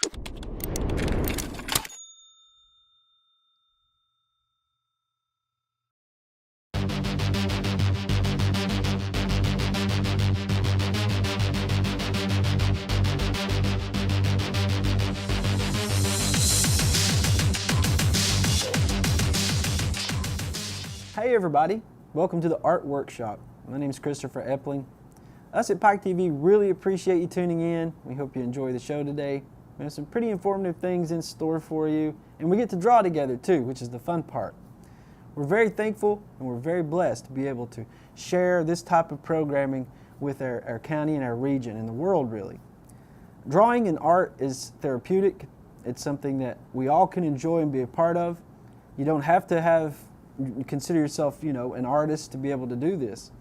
Hey everybody, welcome to the Art Workshop. My name is Christopher Epling. Us at Pike TV really appreciate you tuning in. We hope you enjoy the show today. We have some pretty informative things in store for you, and we get to draw together too, which is the fun part. We're very thankful and we're very blessed to be able to share this type of programming with our county and our region and the world really. Drawing and art is therapeutic. It's something that we all can enjoy and be a part of. You don't have to consider yourself, an artist to be able to do this.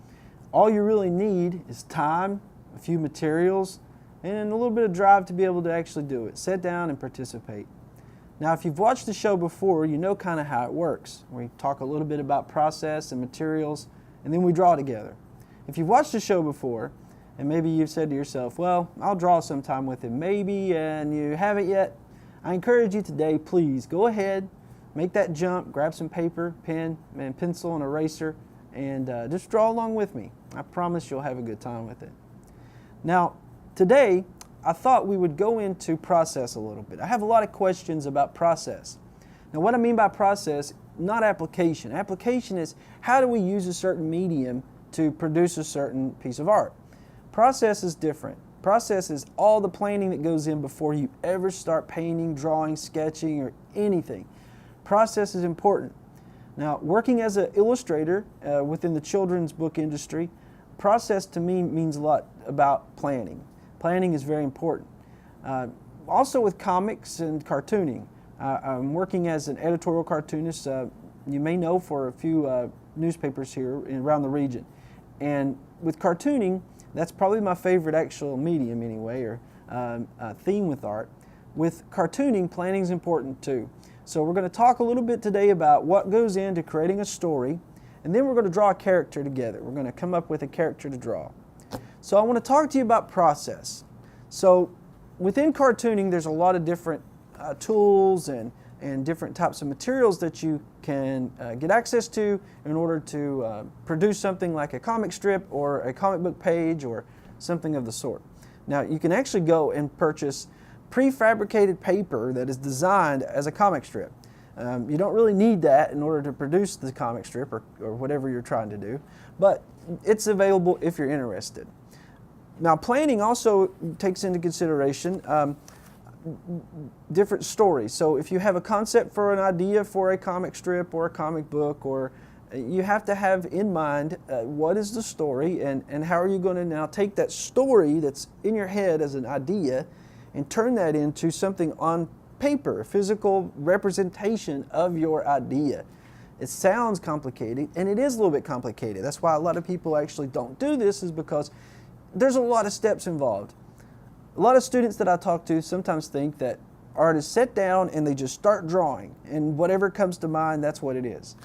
All you really need is time, a few materials, and a little bit of drive to be able to actually do it. Sit down and participate. Now, if you've watched the show before, you know kind of how it works. We talk a little bit about process and materials, and then we draw together. If you've watched the show before, and maybe you've said to yourself, well, I'll draw sometime with him, maybe, and you haven't yet, I encourage you today, please, go ahead, make that jump, grab some paper, pen, and pencil, and eraser, and just draw along with me. I promise you'll have a good time with it. Now, today, I thought we would go into process a little bit. I have a lot of questions about process. Now, what I mean by process, not application. Application is how do we use a certain medium to produce a certain piece of art. Process is different. Process is all the planning that goes in before you ever start painting, drawing, sketching, or anything. Process is important. Now, working as an illustrator within the children's book industry, process to me means a lot about planning. Planning is very important. Also with comics and cartooning, I'm working as an editorial cartoonist, you may know, for a few newspapers here around the region. And with cartooning, that's probably my favorite actual medium anyway, or theme with art. With cartooning, planning is important too. So we're going to talk a little bit today about what goes into creating a story, and then we're going to draw a character together. We're going to come up with a character to draw. So I want to talk to you about process. So within cartooning, there's a lot of different tools and different types of materials that you can get access to in order to produce something like a comic strip or a comic book page or something of the sort. Now, you can actually go and purchase prefabricated paper that is designed as a comic strip. You don't really need that in order to produce the comic strip or whatever you're trying to do, but it's available if you're interested. Now, planning also takes into consideration different stories. So if you have a concept for an idea for a comic strip or a comic book, or you have to have in mind what is the story and how are you going to now take that story that's in your head as an idea and turn that into something on paper, a physical representation of your idea. It sounds complicated, and it is a little bit complicated. That's why a lot of people actually don't do this, is because there's a lot of steps involved. A lot of students that I talk to sometimes think that artists sit down and they just start drawing, and whatever comes to mind, that's what it is.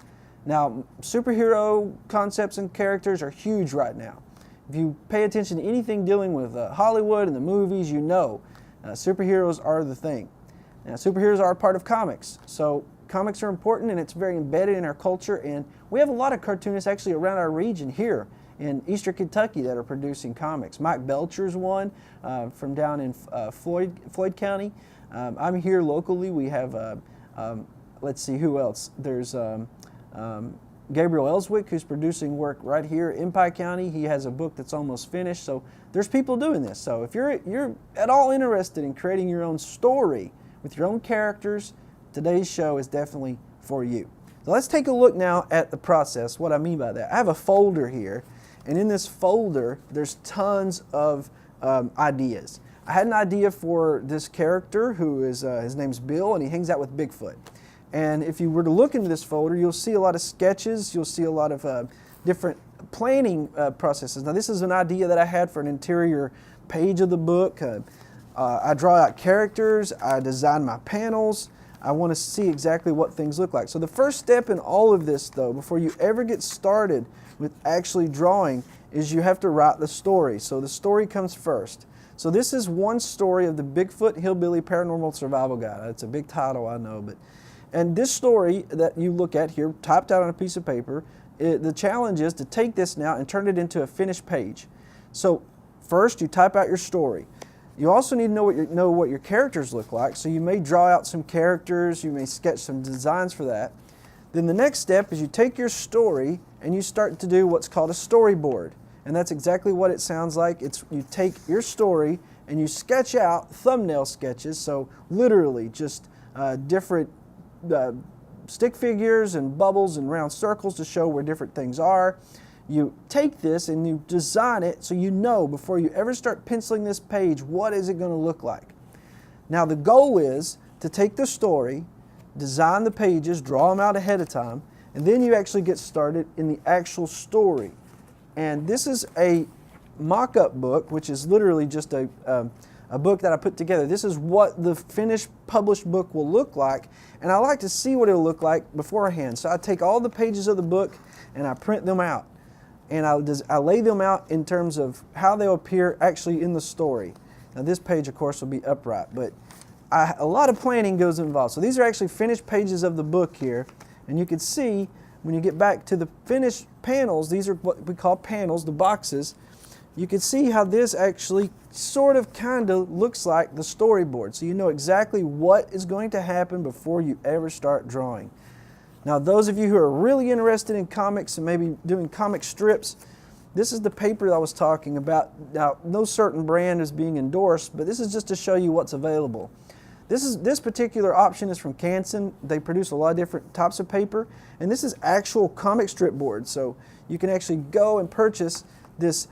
Now, superhero concepts and characters are huge right now. If you pay attention to anything dealing with Hollywood and the movies, you know superheroes are the thing. Now, superheroes are a part of comics, so comics are important and it's very embedded in our culture, and we have a lot of cartoonists actually around our region here in Eastern Kentucky that are producing comics. Mike Belcher's one from down in Floyd County. I'm here locally. We have, let's see who else. There's Gabriel Ellswick, who's producing work right here in Pike County. He has a book that's almost finished. So there's people doing this. So if you're at all interested in creating your own story with your own characters, today's show is definitely for you. So let's take a look now at the process, what I mean by that. I have a folder here, and in this folder, there's tons of ideas. I had an idea for this character who is, his name's Bill, and he hangs out with Bigfoot. And if you were to look into this folder, you'll see a lot of sketches, you'll see a lot of different planning processes. Now, this is an idea that I had for an interior page of the book. I draw out characters, I design my panels, I want to see exactly what things look like. So the first step in all of this, though, before you ever get started with actually drawing, is you have to write the story. So the story comes first. So this is one story of the Bigfoot Hillbilly Paranormal Survival Guide. It's a big title, I know, and this story that you look at here, typed out on a piece of paper, the challenge is to take this now and turn it into a finished page. So first you type out your story. You also need to know what your characters look like, so you may draw out some characters, you may sketch some designs for that. Then the next step is you take your story and you start to do what's called a storyboard. And that's exactly what it sounds like. You take your story and you sketch out thumbnail sketches, so literally just different stick figures and bubbles and round circles to show where different things are. You take this and you design it so you know before you ever start penciling this page, what is it going to look like. Now the goal is to take the story, design the pages, draw them out ahead of time, and then you actually get started in the actual story. And this is a mock-up book, which is literally just a book that I put together. This is what the finished published book will look like, and I like to see what it'll look like beforehand. So I take all the pages of the book and I print them out. And I lay them out in terms of how they'll appear actually in the story. Now this page, of course, will be upright, but a lot of planning goes involved. So these are actually finished pages of the book here, and you can see when you get back to the finished panels, these are what we call panels, the boxes, you can see how this actually sort of kind of looks like the storyboard. So you know exactly what is going to happen before you ever start drawing. Now those of you who are really interested in comics and maybe doing comic strips, this is the paper that I was talking about. Now no certain brand is being endorsed, but this is just to show you what's available. This particular option is from Canson. They produce a lot of different types of paper, and this is actual comic strip board. So you can actually go and purchase this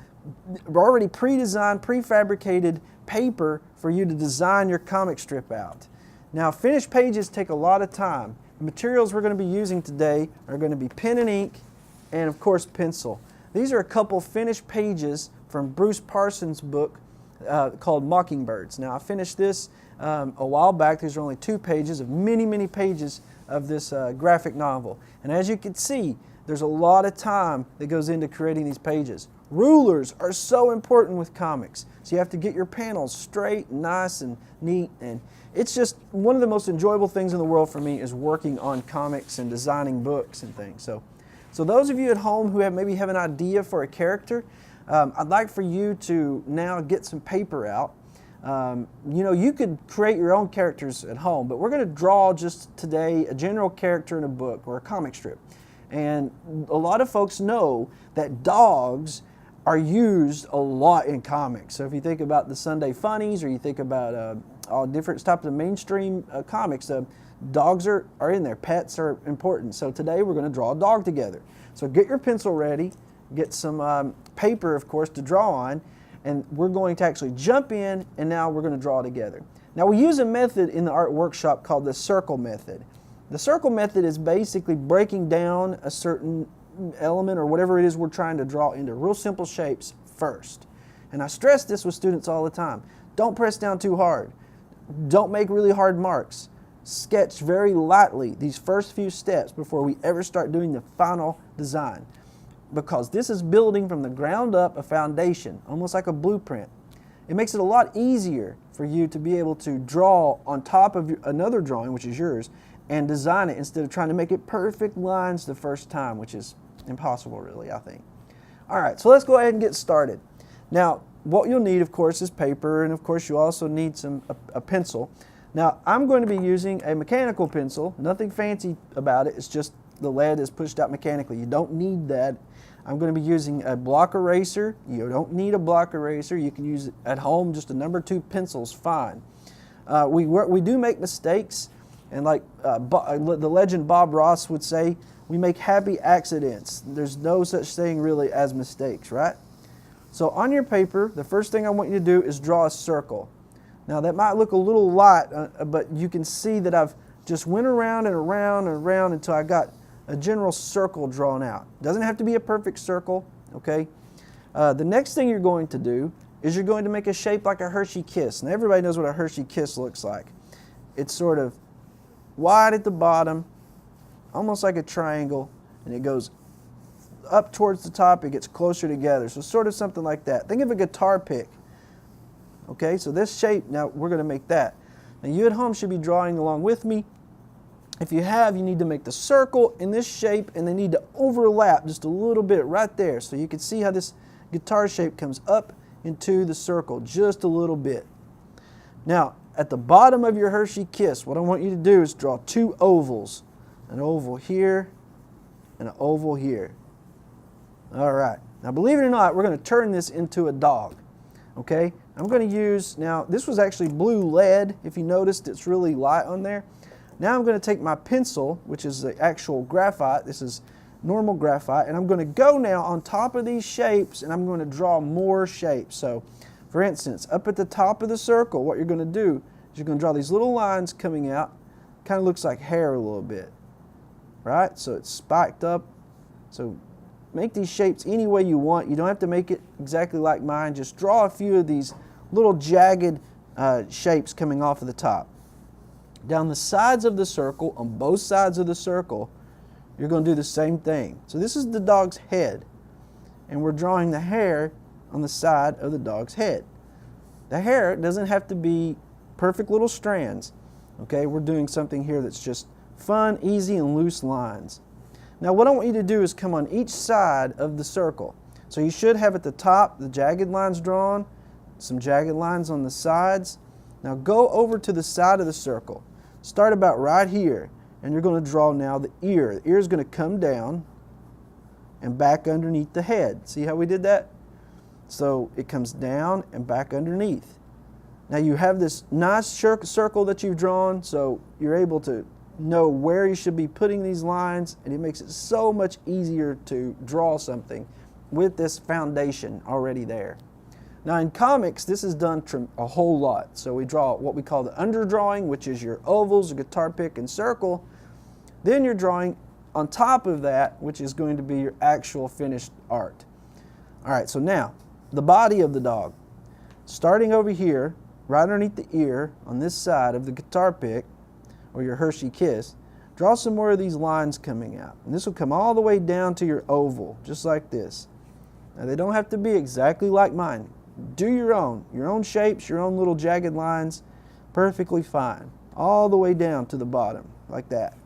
already pre-designed, prefabricated paper for you to design your comic strip out. Now finished pages take a lot of time. The materials we're going to be using today are going to be pen and ink and of course pencil. These are a couple finished pages from Bruce Parsons' book called Mockingbirds. Now I finished this a while back. These are only 2 pages of many pages of this graphic novel. And as you can see, there's a lot of time that goes into creating these pages. Rulers are so important with comics. So you have to get your panels straight, nice and neat, and it's just one of the most enjoyable things in the world for me is working on comics and designing books and things. So those of you at home who maybe have an idea for a character, I'd like for you to now get some paper out. You could create your own characters at home, but we're going to draw just today a general character in a book or a comic strip. And a lot of folks know that dogs are used a lot in comics. So if you think about the Sunday Funnies or you think about all different types of mainstream comics, dogs are in there. Pets are important. So today we're going to draw a dog together. So get your pencil ready, get some paper, of course, to draw on, and we're going to actually jump in, and now we're going to draw together. Now we use a method in the art workshop called the circle method. The circle method is basically breaking down a certain element or whatever it is we're trying to draw into real simple shapes first. And I stress this with students all the time. Don't press down too hard. Don't make really hard marks. Sketch very lightly these first few steps before we ever start doing the final design. Because this is building from the ground up a foundation, almost like a blueprint. It makes it a lot easier for you to be able to draw on top of another drawing, which is yours, and design it instead of trying to make it perfect lines the first time, which is impossible really, I think. All right, so let's go ahead and get started. Now, what you'll need, of course, is paper, and of course you also need a pencil. Now, I'm going to be using a mechanical pencil, nothing fancy about it, it's just the lead is pushed out mechanically. You don't need that. I'm going to be using a block eraser. You don't need a block eraser. You can use it at home, just a number 2 pencil's fine. We do make mistakes, and like the legend Bob Ross would say, we make happy accidents. There's no such thing really as mistakes, right? So on your paper, the first thing I want you to do is draw a circle. Now that might look a little light, but you can see that I've just went around and around and around until I got a general circle drawn out. Doesn't have to be a perfect circle, okay? The next thing you're going to do is you're going to make a shape like a Hershey Kiss. Now everybody knows what a Hershey Kiss looks like. It's sort of wide at the bottom, almost like a triangle, and it goes up towards the top, it gets closer together. So sort of something like that. Think of a guitar pick. Okay, so this shape, now we're going to make that. Now you at home should be drawing along with me. If you have, you need to make the circle in this shape, and they need to overlap just a little bit right there. So you can see how this guitar shape comes up into the circle just a little bit. Now, at the bottom of your Hershey Kiss, what I want you to do is draw two ovals. An oval here and an oval here. All right. Now, believe it or not, we're going to turn this into a dog. Okay? I'm going to use, now, this was actually blue lead. If you noticed, it's really light on there. Now I'm going to take my pencil, which is the actual graphite. This is normal graphite. And I'm going to go now on top of these shapes, and I'm going to draw more shapes. So, for instance, up at the top of the circle, what you're going to do is you're going to draw these little lines coming out. Kind of looks like hair a little bit. Right? So it's spiked up. So make these shapes any way you want. You don't have to make it exactly like mine. Just draw a few of these little jagged shapes coming off of the top. Down the sides of the circle, on both sides of the circle, you're going to do the same thing. So this is the dog's head. And we're drawing the hair on the side of the dog's head. The hair doesn't have to be perfect little strands. Okay, we're doing something here that's just fun, easy, and loose lines. Now what I want you to do is come on each side of the circle. So you should have at the top the jagged lines drawn, some jagged lines on the sides. Now go over to the side of the circle. Start about right here, and you're going to draw now the ear. The ear is going to come down and back underneath the head. See how we did that? So it comes down and back underneath. Now you have this nice circle that you've drawn, so you're able to know where you should be putting these lines, and it makes it so much easier to draw something with this foundation already there. Now in comics, this is done a whole lot. So we draw what we call the underdrawing, which is your ovals, your guitar pick, and circle. Then you're drawing on top of that, which is going to be your actual finished art. All right, so now the body of the dog. Starting over here, right underneath the ear, on this side of the guitar pick, or your Hershey Kiss, draw some more of these lines coming out. And this will come all the way down to your oval, just like this. Now they don't have to be exactly like mine. Do your own shapes, your own little jagged lines, perfectly fine. All the way down to the bottom, like that.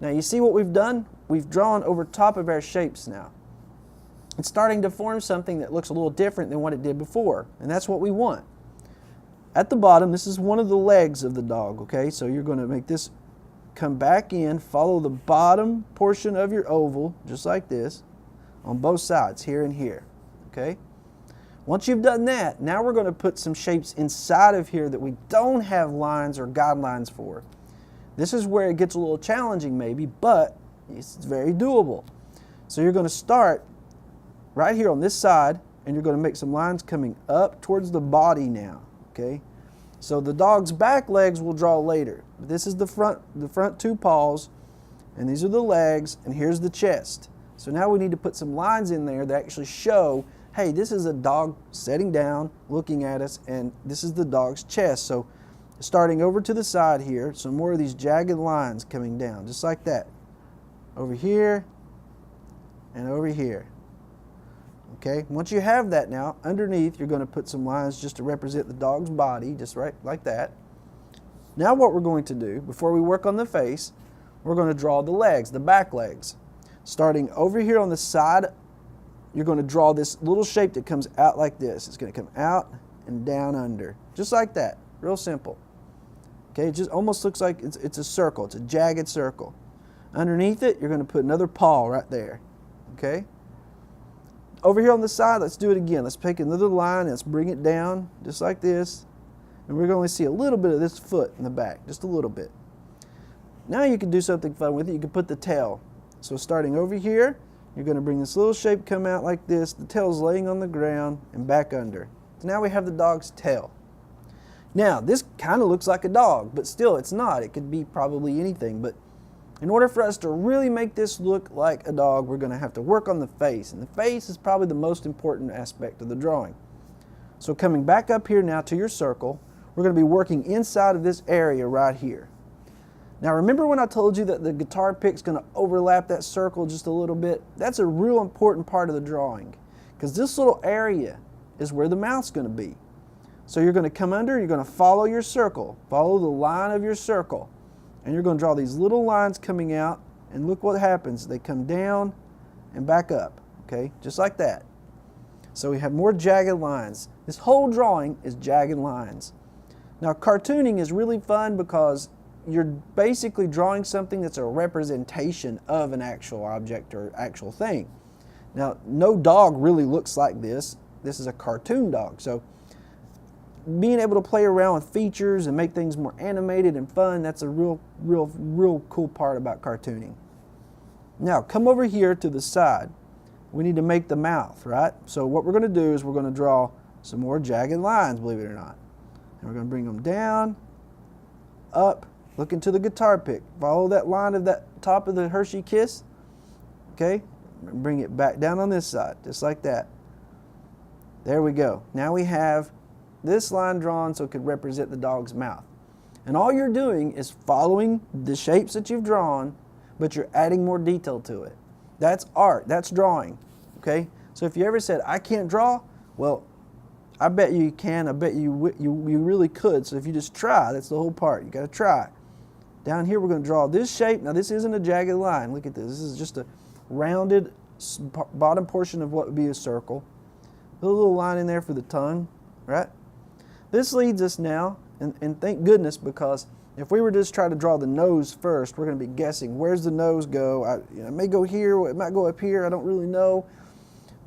Now you see what we've done? We've drawn over top of our shapes now. It's starting to form something that looks a little different than what it did before, and that's what we want. At the bottom, this is one of the legs of the dog, okay? So you're going to make this come back in, follow the bottom portion of your oval, just like this, on both sides, here and here, okay? Once you've done that, now we're going to put some shapes inside of here that we don't have lines or guidelines for. This is where it gets a little challenging maybe, but it's very doable. So you're going to start right here on this side, and you're going to make some lines coming up towards the body now. Okay, so the dog's back legs we'll draw later. But this is the front two paws, and these are the legs, and here's the chest. So now we need to put some lines in there that actually show, hey, this is a dog sitting down, looking at us, and this is the dog's chest. So starting over to the side here, some more of these jagged lines coming down, just like that. Over here and over here. Okay, once you have that now, underneath you're going to put some lines just to represent the dog's body, just right like that. Now what we're going to do, before we work on the face, we're going to draw the legs, the back legs. Starting over here on the side, you're going to draw this little shape that comes out like this. It's going to come out and down under, just like that, real simple. Okay, it just almost looks like it's a circle, it's a jagged circle. Underneath it, you're going to put another paw right there, okay? Over here on the side, let's do it again. Let's take another line and let's bring it down just like this. And we're going to see a little bit of this foot in the back, just a little bit. Now you can do something fun with it. You can put the tail. So starting over here, you're going to bring this little shape come out like this. The tail's laying on the ground and back under. So now we have the dog's tail. Now this kind of looks like a dog, but still it's not. It could be probably anything, but in order for us to really make this look like a dog, we're going to have to work on the face. And the face is probably the most important aspect of the drawing. So coming back up here now to your circle, we're going to be working inside of this area right here. Now remember when I told you that the guitar pick's going to overlap that circle just a little bit? That's a real important part of the drawing, because this little area is where the mouth's going to be. So you're going to come under, you're going to follow your circle, follow the line of your circle, and you're going to draw these little lines coming out, and look what happens. They come down and back up, okay, just like that. So we have more jagged lines. This whole drawing is jagged lines. Now cartooning is really fun because you're basically drawing something that's a representation of an actual object or actual thing. Now, no dog really looks like this. This is a cartoon dog. So being able to play around with features and make things more animated and fun, that's a real cool part about cartooning. Now, come over here to the side. We need to make the mouth, right? So what we're going to do is we're going to draw some more jagged lines, believe it or not. And we're going to bring them down, up, look into the guitar pick. Follow that line of that top of the Hershey Kiss. Okay? Bring it back down on this side, just like that. There we go. Now we have this line drawn so it could represent the dog's mouth. And all you're doing is following the shapes that you've drawn, but you're adding more detail to it. That's art. That's drawing. Okay? So if you ever said, I can't draw, well, I bet you can. I bet you really could. So if you just try, that's the whole part. You got to try. Down here we're going to draw this shape. Now this isn't a jagged line. Look at this. This is just a rounded bottom portion of what would be a circle. Put a little line in there for the tongue, right? This leads us now, and thank goodness, because if we were just trying to draw the nose first, we're going to be guessing, where's the nose go? It may go here, it might go up here, I don't really know.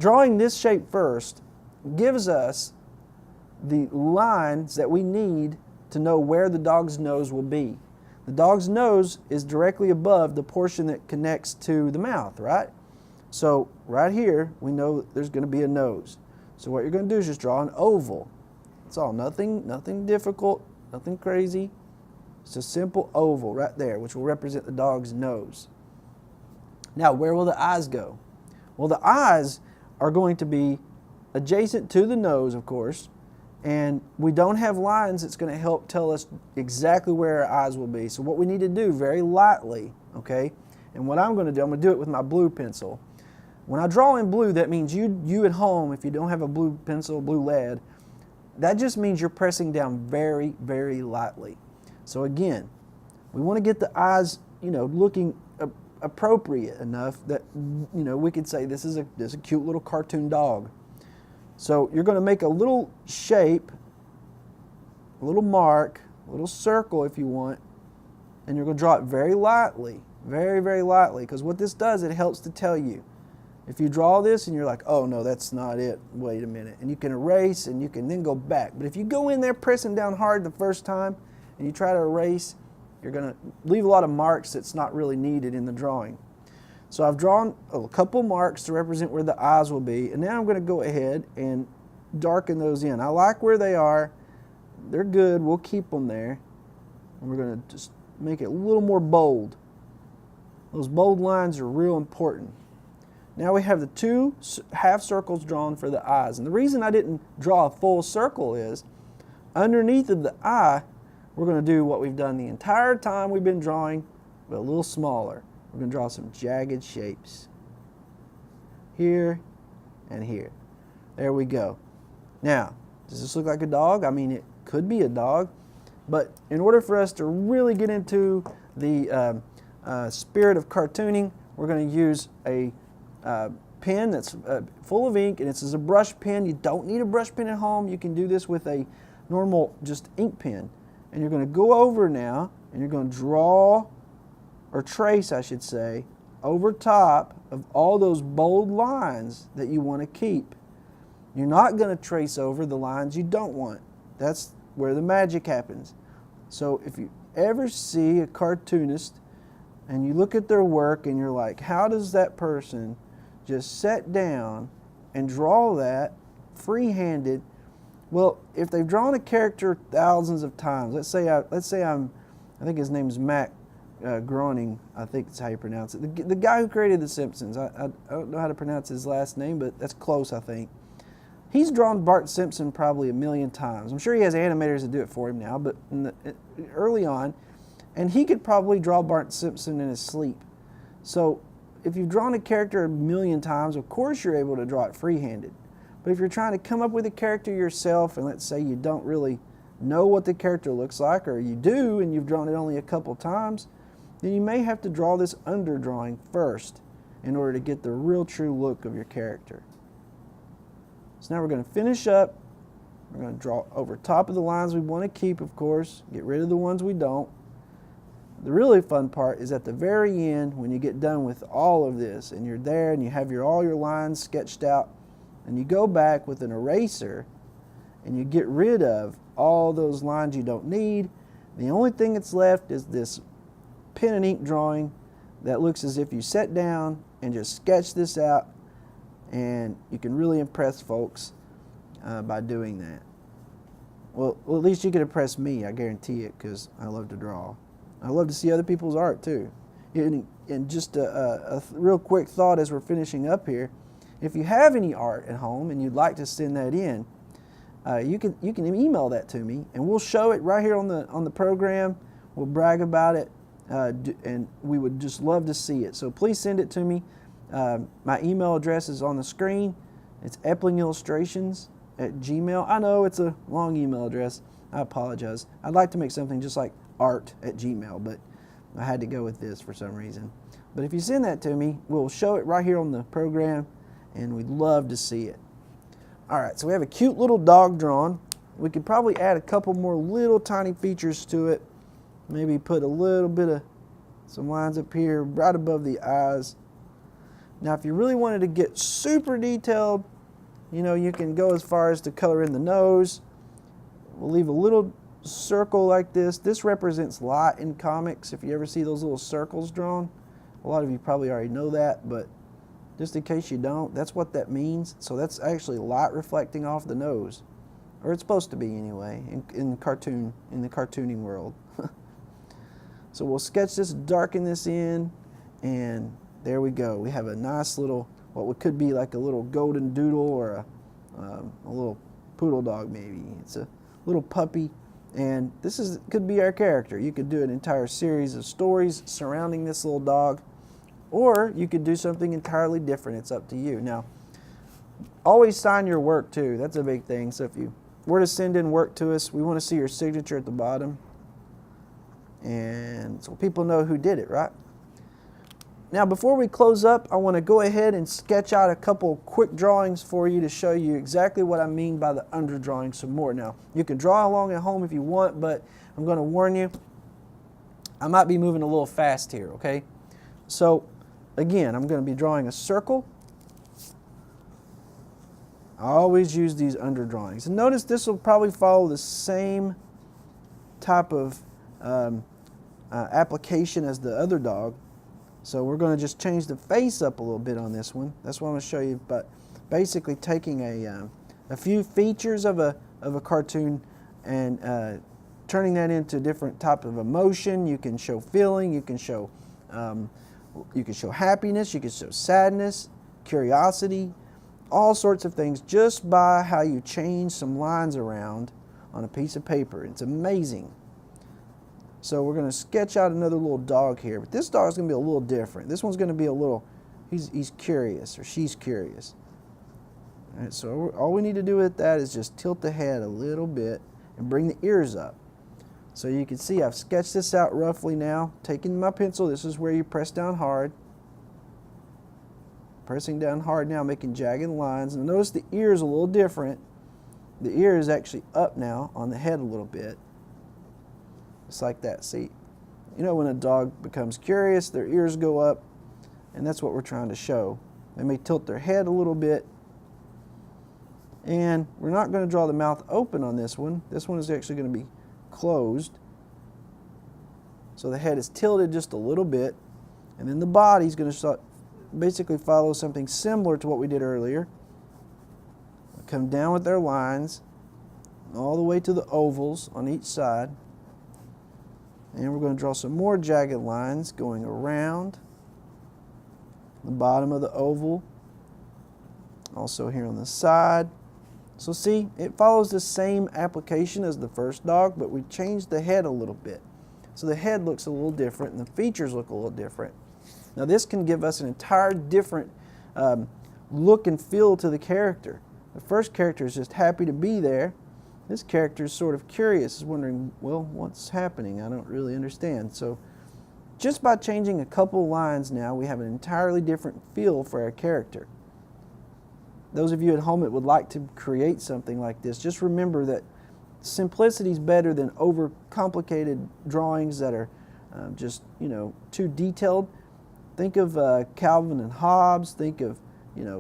Drawing this shape first gives us the lines that we need to know where the dog's nose will be. The dog's nose is directly above the portion that connects to the mouth, right? So right here, we know there's going to be a nose. So what you're going to do is just draw an oval. That's all. Nothing difficult, nothing crazy. It's a simple oval right there, which will represent the dog's nose. Now, where will the eyes go? Well, the eyes are going to be adjacent to the nose, of course, and we don't have lines that's going to help tell us exactly where our eyes will be. So what we need to do very lightly, okay, and what I'm going to do, I'm going to do it with my blue pencil. When I draw in blue, that means you at home, if you don't have a blue pencil, blue lead, that just means you're pressing down very, very lightly. So again, we want to get the eyes, looking appropriate enough that, we could say this is a cute little cartoon dog. So you're going to make a little shape, a little mark, a little circle if you want, and you're going to draw it very lightly, very, very lightly, because what this does, it helps to tell you. If you draw this and you're like, oh no, that's not it, wait a minute, and you can erase and you can then go back. But if you go in there pressing down hard the first time and you try to erase, you're going to leave a lot of marks that's not really needed in the drawing. So I've drawn a couple marks to represent where the eyes will be, and now I'm going to go ahead and darken those in. I like where they are. They're good. We'll keep them there. And we're going to just make it a little more bold. Those bold lines are real important. Now we have the two half circles drawn for the eyes. And the reason I didn't draw a full circle is underneath of the eye, we're going to do what we've done the entire time we've been drawing, but a little smaller. We're going to draw some jagged shapes. Here and here. There we go. Now, does this look like a dog? I mean, it could be a dog, but in order for us to really get into the spirit of cartooning, we're going to use a pen that's full of ink, and this is a brush pen. You don't need a brush pen at home. You can do this with a normal just ink pen. And you're going to go over now, and you're going to draw, or trace, I should say, over top of all those bold lines that you want to keep. You're not going to trace over the lines you don't want. That's where the magic happens. So if you ever see a cartoonist and you look at their work and you're like, how does that person just sit down and draw that free-handed? Well, if they've drawn a character thousands of times, let's say I think his name is Matt Groening, I think that's how you pronounce it. The guy who created The Simpsons. I don't know how to pronounce his last name, but that's close, I think. He's drawn Bart Simpson probably 1,000,000 times. I'm sure he has animators that do it for him now, but early on, and he could probably draw Bart Simpson in his sleep. So if you've drawn a character 1,000,000 times, of course you're able to draw it free-handed. But if you're trying to come up with a character yourself, and let's say you don't really know what the character looks like, or you do and you've drawn it only a couple times, then you may have to draw this underdrawing first in order to get the real true look of your character. So now we're going to finish up. We're going to draw over top of the lines we want to keep, of course, get rid of the ones we don't. The really fun part is at the very end, when you get done with all of this and you're there and you have all your lines sketched out, and you go back with an eraser and you get rid of all those lines you don't need. The only thing that's left is this pen and ink drawing that looks as if you sat down and just sketched this out, and you can really impress folks by doing that. Well, at least you can impress me, I guarantee it, because I love to draw. I love to see other people's art too. And just a real quick thought as we're finishing up here, if you have any art at home and you'd like to send that in, you can email that to me, and we'll show it right here on the program. We'll brag about it, and we would just love to see it. So please send it to me. My email address is on the screen. It's eplingillustrations@gmail. I know it's a long email address. I apologize. I'd like to make something just like art@gmail, but I had to go with this for some reason. But if you send that to me, we'll show it right here on the program, and we'd love to see it. All right, so we have a cute little dog drawn. We could probably add a couple more little tiny features to it. Maybe put a little bit of some lines up here right above the eyes. Now, if you really wanted to get super detailed, you can go as far as to color in the nose. We'll leave a little circle like this. This represents light in comics. If you ever see those little circles drawn, a lot of you probably already know that, but just in case you don't, that's what that means. So that's actually light reflecting off the nose, or it's supposed to be anyway, in the cartooning world. So we'll sketch this, darken this in, and there we go. We have a nice little, what could be like a little golden doodle, or a little poodle dog maybe. It's a little puppy, and this could be our character. You could do an entire series of stories surrounding this little dog, or you could do something entirely different. It's up to you. Now, always sign your work too. That's a big thing. So if you were to send in work to us, we want to see your signature at the bottom, and so people know who did it, right? Now, before we close up, I want to go ahead and sketch out a couple quick drawings for you to show you exactly what I mean by the underdrawing some more. Now, you can draw along at home if you want, but I'm going to warn you, I might be moving a little fast here, okay? So, again, I'm going to be drawing a circle. I always use these underdrawings. And notice this will probably follow the same type of application as the other dog. So we're going to just change the face up a little bit on this one. That's what I'm going to show you. But basically taking a few features of a cartoon and turning that into different type of emotion. You can show feeling. You can show happiness. You can show sadness, curiosity, all sorts of things just by how you change some lines around on a piece of paper. It's amazing. So we're going to sketch out another little dog here, but this dog is going to be a little different. This one's going to be a little, he's curious, or she's curious. All right, so all we need to do with that is just tilt the head a little bit and bring the ears up. So you can see I've sketched this out roughly now. Taking my pencil, this is where you press down hard. Pressing down hard now, making jagged lines. And notice the ear is a little different. The ear is actually up now on the head a little bit. Just like that. See, when a dog becomes curious, their ears go up, and that's what we're trying to show. They may tilt their head a little bit, and we're not going to draw the mouth open on this one. This one is actually going to be closed. So the head is tilted just a little bit, and then the body is going to basically follow something similar to what we did earlier. We'll come down with their lines all the way to the ovals on each side. And we're going to draw some more jagged lines going around the bottom of the oval, also here on the side. So see, it follows the same application as the first dog, but we changed the head a little bit. So the head looks a little different and the features look a little different. Now this can give us an entire different look and feel to the character. The first character is just happy to be there. This character is sort of curious, is wondering, well, what's happening? I don't really understand. So just by changing a couple lines now, we have an entirely different feel for our character. Those of you at home that would like to create something like this, just remember that simplicity is better than overcomplicated drawings that are just, too detailed. Think of Calvin and Hobbes. Think of,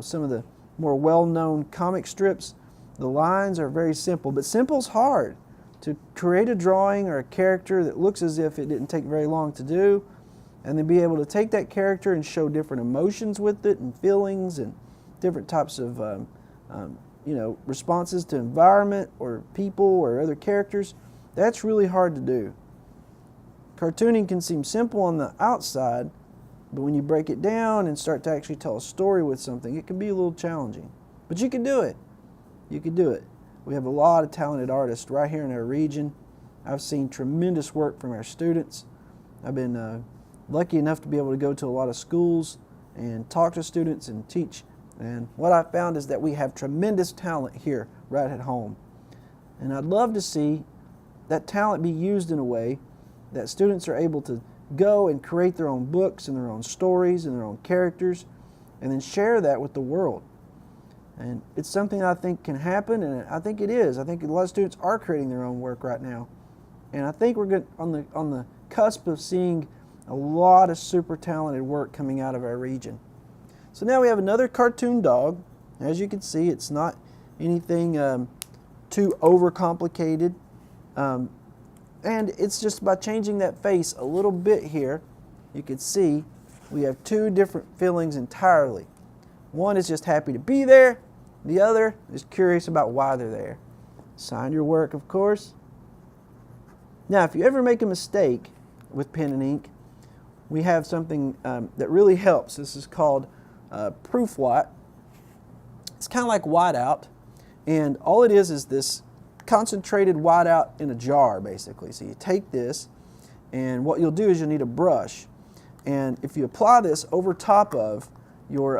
some of the more well-known comic strips. The lines are very simple, but simple's hard. To create a drawing or a character that looks as if it didn't take very long to do, and then be able to take that character and show different emotions with it and feelings and different types of responses to environment or people or other characters, that's really hard to do. Cartooning can seem simple on the outside, but when you break it down and start to actually tell a story with something, it can be a little challenging. But you can do it. You can do it. We have a lot of talented artists right here in our region. I've seen tremendous work from our students. I've been lucky enough to be able to go to a lot of schools and talk to students and teach. And what I found is that we have tremendous talent here right at home. And I'd love to see that talent be used in a way that students are able to go and create their own books and their own stories and their own characters and then share that with the world. And it's something I think can happen, and I think it is. I think a lot of students are creating their own work right now. And I think we're good on the cusp of seeing a lot of super talented work coming out of our region. So now we have another cartoon dog. As you can see, it's not anything too overcomplicated. And it's just by changing that face a little bit here, you can see we have two different feelings entirely. One is just happy to be there. The other is curious about why they're there. Sign your work, of course. Now, if you ever make a mistake with pen and ink, we have something that really helps. This is called proof white. It's kind of like whiteout, and all it is this concentrated whiteout in a jar, basically. So you take this, and what you'll do is you'll need a brush, and if you apply this over top of your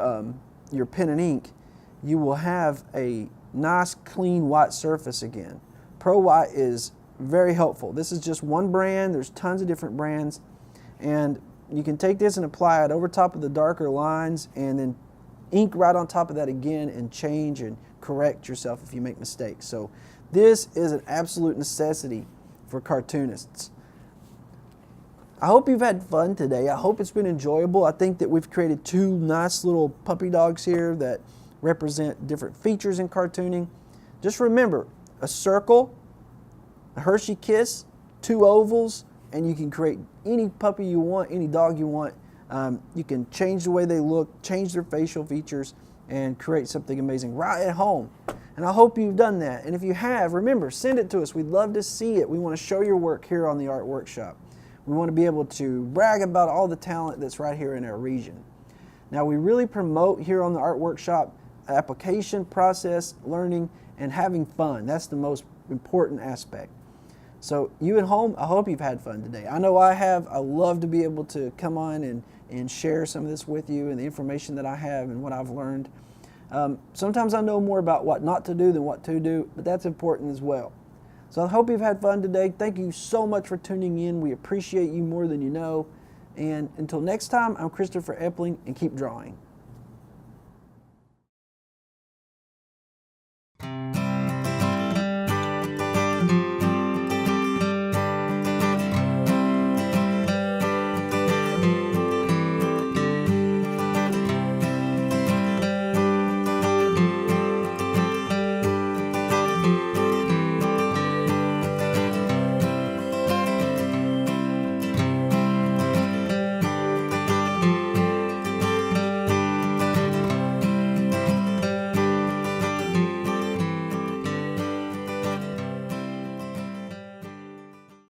pen and ink, you will have a nice clean white surface again. Pro White is very helpful. This is just one brand. There's tons of different brands, and you can take this and apply it over top of the darker lines and then ink right on top of that again and change and correct yourself if you make mistakes. So this is an absolute necessity for cartoonists. I hope you've had fun today. I hope it's been enjoyable. I think that we've created two nice little puppy dogs here that represent different features in cartooning. Just remember, a circle, a Hershey kiss, two ovals, and you can create any puppy you want, any dog you want. You can change the way they look, change their facial features, and create something amazing right at home. And I hope you've done that. And if you have, remember, send it to us. We'd love to see it. We want to show your work here on the Art Workshop. We want to be able to brag about all the talent that's right here in our region. Now, we really promote here on the Art Workshop application, process, learning, and having fun. That's the most important aspect. So you at home, I hope you've had fun today. I know I have. I love to be able to come on and share some of this with you and the information that I have and what I've learned. Sometimes I know more about what not to do than what to do, but that's important as well. So I hope you've had fun today. Thank you so much for tuning in. We appreciate you more than you know. And until next time, I'm Christopher Epling, and keep drawing.